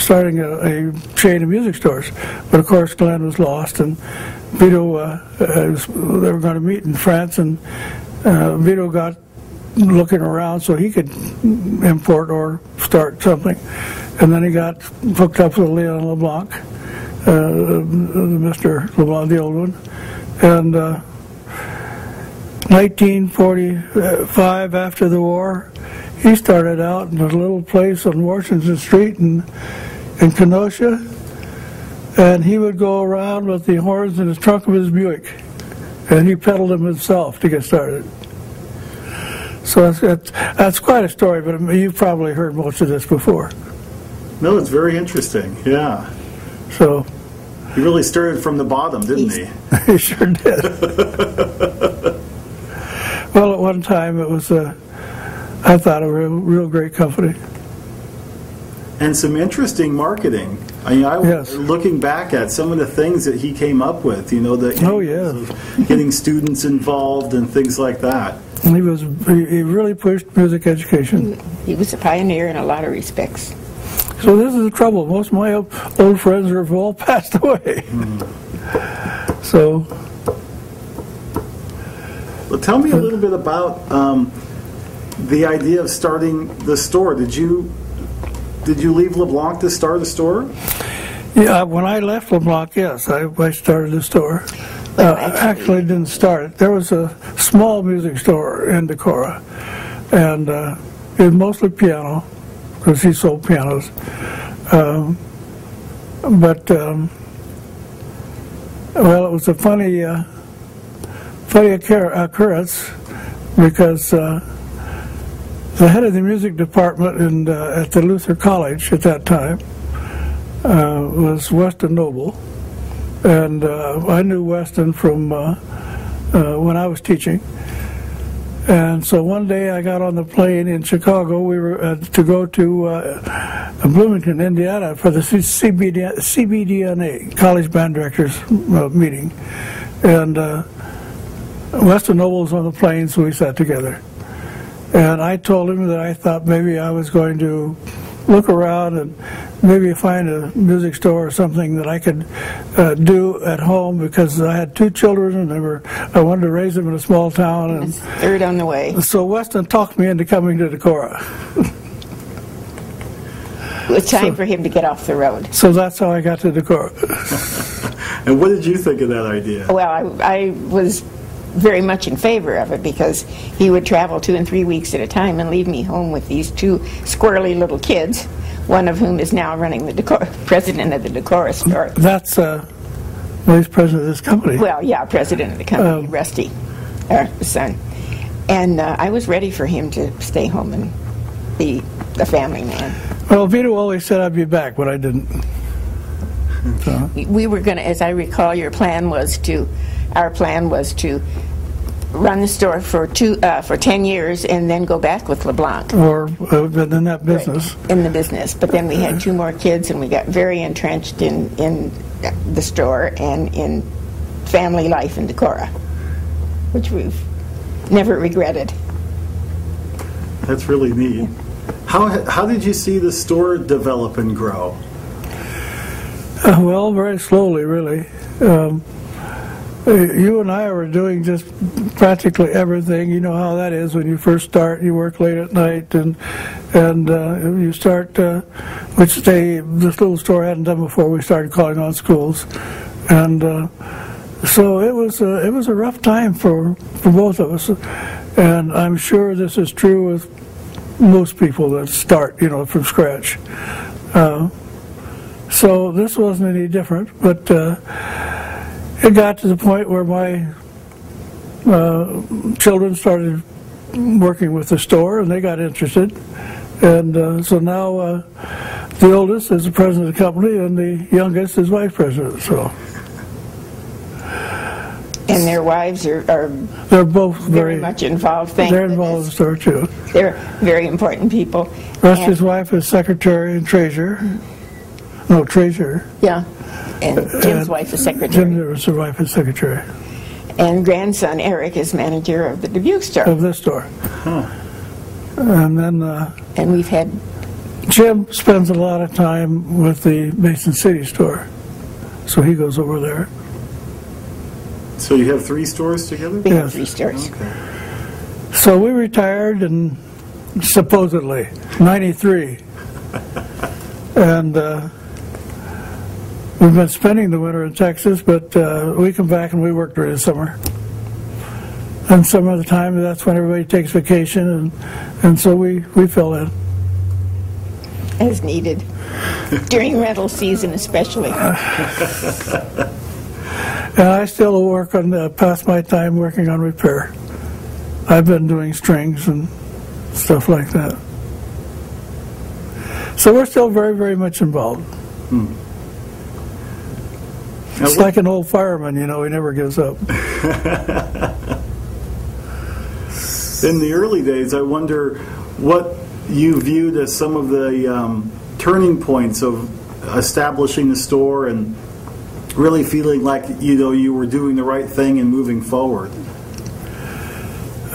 starting a chain of music stores. But of course, Glenn was lost, and Vito, they were going to meet in France, and Vito got looking around so he could import or start something. And then he got hooked up with Leon LeBlanc, Mr. LeBlanc, the old one. And 1945, after the war, he started out in a little place on Washington Street in Kenosha, and he would go around with the horns in the trunk of his Buick, and he pedaled them himself to get started. So that's quite a story, but you've probably heard most of this before. No, it's very interesting, yeah. So he really started from the bottom, didn't he? He sure did. Well, at one time it was, I thought, a real great company. And some interesting marketing. I mean, yes. Looking back at some of the things that he came up with, you know, the getting students involved and things like that. He really pushed music education. He was a pioneer in a lot of respects. So this is the trouble. Most of my old friends have all passed away. So. Well, tell me a little bit about the idea of starting the store. Did you leave LeBlanc to start a store? Yeah, when I left LeBlanc, yes, I started the store. Actually didn't start it. There was a small music store in Decorah, and it was mostly piano, because he sold pianos. Well, it was a funny occurrence, because the head of the music department at the Luther College at that time was Weston Noble, and I knew Weston from when I was teaching. And so one day I got on the plane in Chicago. We were to go to Bloomington, Indiana, for the CBDNA, College Band Directors meeting. And Weston Noble was on the plane, so we sat together. And I told him that I thought maybe I was going to look around and maybe find a music store or something that I could do at home, because I had 2 children and I wanted to raise them in a small town. And third on the way. So Weston talked me into coming to Decorah. It was time for him to get off the road. So that's how I got to Decorah. And what did you think of that idea? Well, I was very much in favor of it, because he would travel 2 and 3 weeks at a time and leave me home with these 2 squirrely little kids, one of whom is now running the president of the Decorah store. That's he's president of this company. Well, yeah, president of the company, Rusty, our son. And I was ready for him to stay home and be a family man. Well, Vito always said I'd be back, but I didn't. So. We were going to, as I recall, our plan was to run the store for 10 years and then go back with LeBlanc. Or in that business. Right, in the business. But then we had 2 more kids, and we got very entrenched in the store and in family life in Decorah, which we've never regretted. That's really neat. How did you see the store develop and grow? Well, very slowly, really. You and I were doing just practically everything. You know how that is when you first start. You work late at night, and you start, which this little store hadn't done before. We started calling on schools, and so it was a rough time for both of us. And I'm sure this is true with most people that start, from scratch. So this wasn't any different, but. It got to the point where my children started working with the store, and they got interested. And so now the oldest is the president of the company, and the youngest is vice president. So. And their wives are they're both very much involved. They're involved in the store too. They're very important people. Rusty's wife is secretary and treasurer. No, treasurer. Yeah. And Jim's wife is secretary. Jim's wife is secretary. And grandson Eric is manager of the Dubuque store. Of this store. Huh. And then. And we've had Jim spends a lot of time with the Mason City store, so he goes over there. So you have 3 stores together? We have Yes. 3 stores. Okay. So we retired in supposedly '93, and we've been spending the winter in Texas, but we come back and we work during the summer. And some of the time, that's when everybody takes vacation, and so we fill in. As needed. During rental season especially. And I still work on, pass my time working on repair. I've been doing strings and stuff like that. So we're still very, very much involved. It's like an old fireman, you know, he never gives up. In the early days, I wonder what you viewed as some of the turning points of establishing the store and really feeling like, you know, you were doing the right thing and moving forward.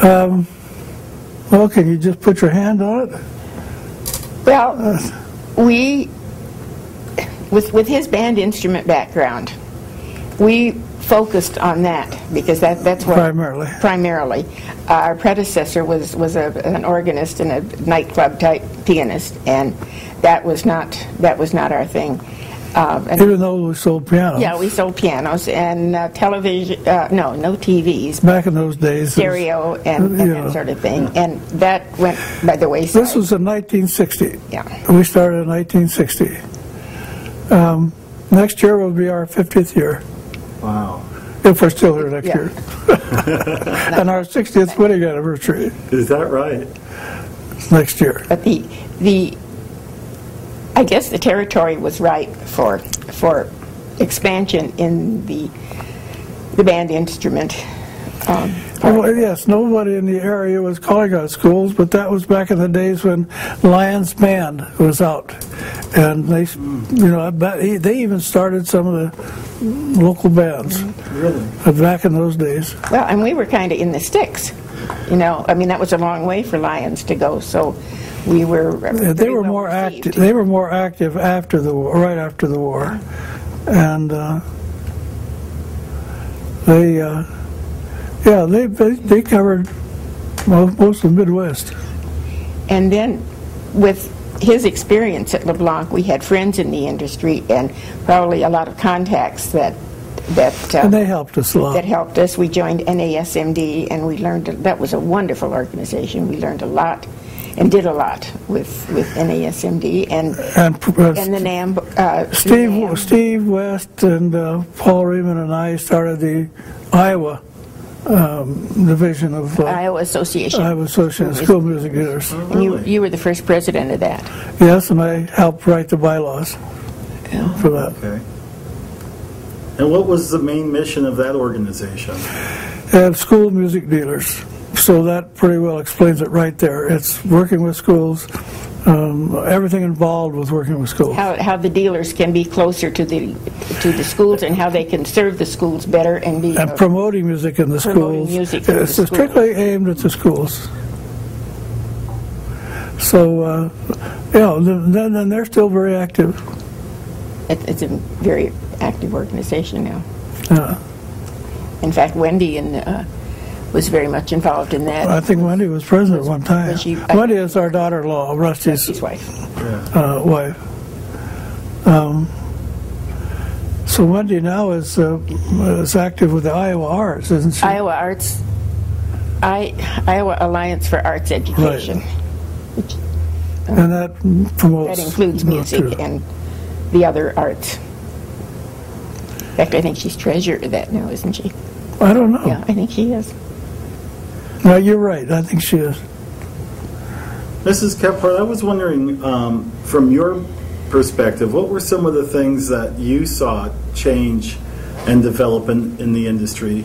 Well, can you just put your hand on it? Well, with his band instrument background, we focused on that because that's what primarily. Our predecessor was an organist and a nightclub type pianist, and that was not our thing. Even though we sold pianos. Yeah, we sold pianos and television. No TVs. Back in those days, stereo and that sort of thing, and that went by the wayside. This was in 1960. Yeah, we started in 1960. Next year will be our 50th year. Wow. If we're still here next year. And our 60th wedding anniversary. Is that right? Next year. But I guess the territory was right for expansion in the band instrument. Well, yes, nobody in the area was calling out schools, but that was back in the days when Lions Band was out, and they, you know, I bet they even started some of the local bands. Really? Back in those days. Well, and we were kind of in the sticks, you know. I mean, that was a long way for Lions to go, so we were. They were more active. They were more active after the war, right after the war, and they covered most of the Midwest. And then, with his experience at LeBlanc, we had friends in the industry and probably a lot of contacts that and they helped us a lot. That helped us. We joined NASMD, and we learned that was a wonderful organization. We learned a lot and did a lot with NASMD and the NAMM. Steve West and Paul Riemann and I started the Iowa division of Iowa Association of School Music Dealers. Oh, really? and you were the first president of that. Yes, and I helped write the bylaws for that. Okay. And what was the main mission of that organization? School music dealers. So that pretty well explains it right there. It's working with schools, everything involved with working with schools. How the dealers can be closer to the schools and how they can serve the schools better and be promoting music in the schools. It's strictly aimed at the schools. So then they're still very active. It's a very active organization now. Yeah. In fact, Wendy was very much involved in that. I think Wendy was president at one time. Wendy is our daughter-in-law, Rusty's wife. Wife. So Wendy now is active with the Iowa Arts, isn't she? Iowa Arts, Iowa Alliance for Arts Education. Right. Which, and that promotes. That includes music and the other arts. In fact, I think she's treasurer of that now, isn't she? I don't know. Yeah, I think she is. No, you're right. I think she is. Mrs. Kephart, I was wondering, from your perspective, what were some of the things that you saw change and develop in the industry?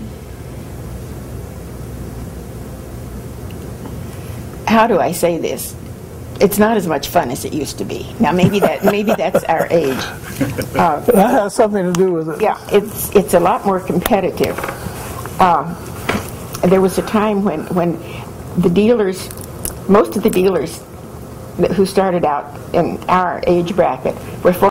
How do I say this? It's not as much fun as it used to be. Now, maybe that's our age. That has something to do with it. Yeah, it's a lot more competitive. There was a time when the dealers, most of the dealers who started out in our age bracket were